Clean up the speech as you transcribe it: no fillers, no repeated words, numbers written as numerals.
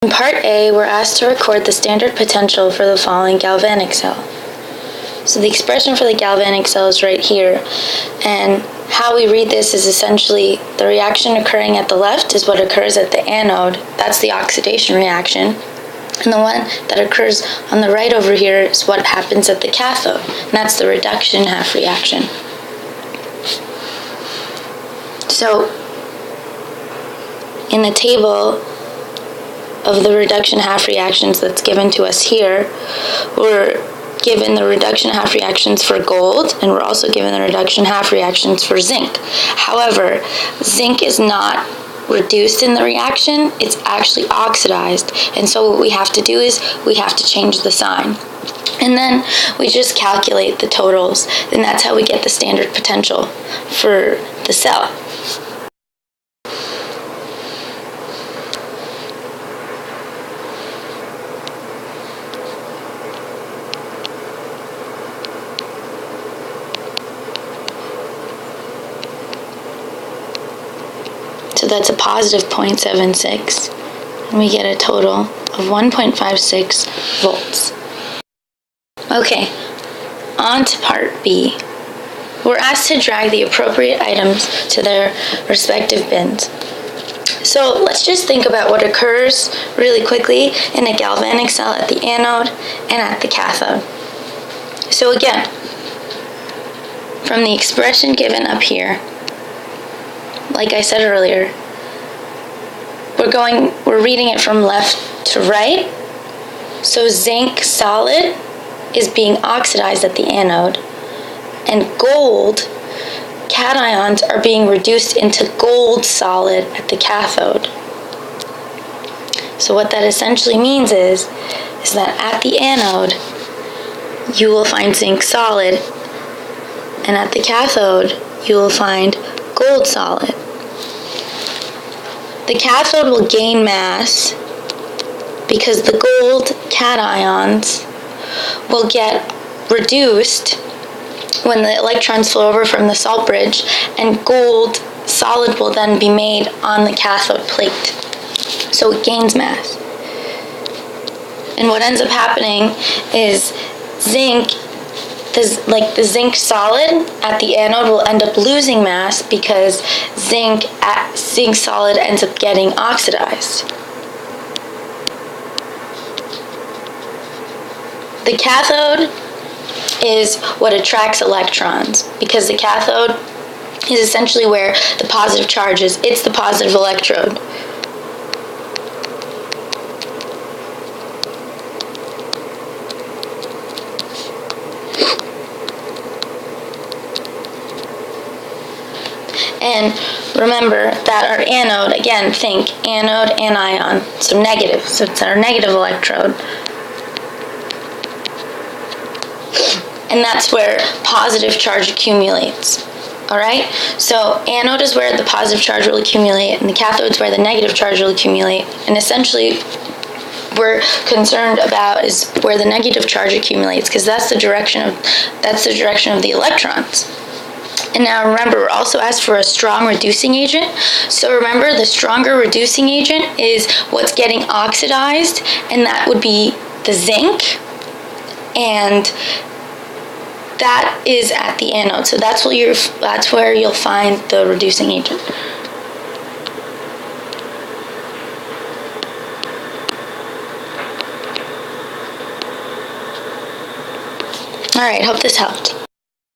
In Part A, we're asked to record the standard potential for the following galvanic cell. So the expression for the galvanic cell is right here, and how we read this is essentially the reaction occurring at the left is what occurs at the anode. That's the oxidation reaction. And the one that occurs on the right over here is what happens at the cathode, and that's the reduction half reaction. So in the table of the reduction half reactions that's given to us here, we're given the reduction half reactions for gold, and we're also given the reduction half reactions for zinc. However, zinc is not reduced in the reaction, it's actually oxidized. And so what we have to do is we have to change the sign. And then we just calculate the totals, and that's how we get the standard potential for the cell. So that's a positive 0.76, and we get a total of 1.56 volts. Okay, on to Part B. We're asked to drag the appropriate items to their respective bins. So let's just think about what occurs really quickly in a galvanic cell at the anode and at the cathode. So again, from the expression given up here, like I said earlier, we're reading it from left to right. So zinc solid is being oxidized at the anode, and gold cations are being reduced into gold solid at the cathode. So what that essentially means is that at the anode, you will find zinc solid, and at the cathode, you will find gold solid. The cathode will gain mass because the gold cations will get reduced when the electrons flow over from the salt bridge, and gold solid will then be made on the cathode plate. So it gains mass. And what ends up happening is the zinc solid at the anode will end up losing mass because zinc solid ends up getting oxidized. The cathode is what attracts electrons, because the cathode is essentially where the positive charge is. It's the positive electrode. And remember that our anode, again, think anode, anion, so negative. So it's our negative electrode. And that's where positive charge accumulates. Alright? So anode is where the positive charge will accumulate, and the cathode is where the negative charge will accumulate. And essentially, we're concerned about is where the negative charge accumulates, because that's the direction of the electrons. And now remember, we're also asked for a strong reducing agent. So remember, the stronger reducing agent is what's getting oxidized, and that would be the zinc. And that is at the anode. So that's where you'll find the reducing agent. All right, hope this helped.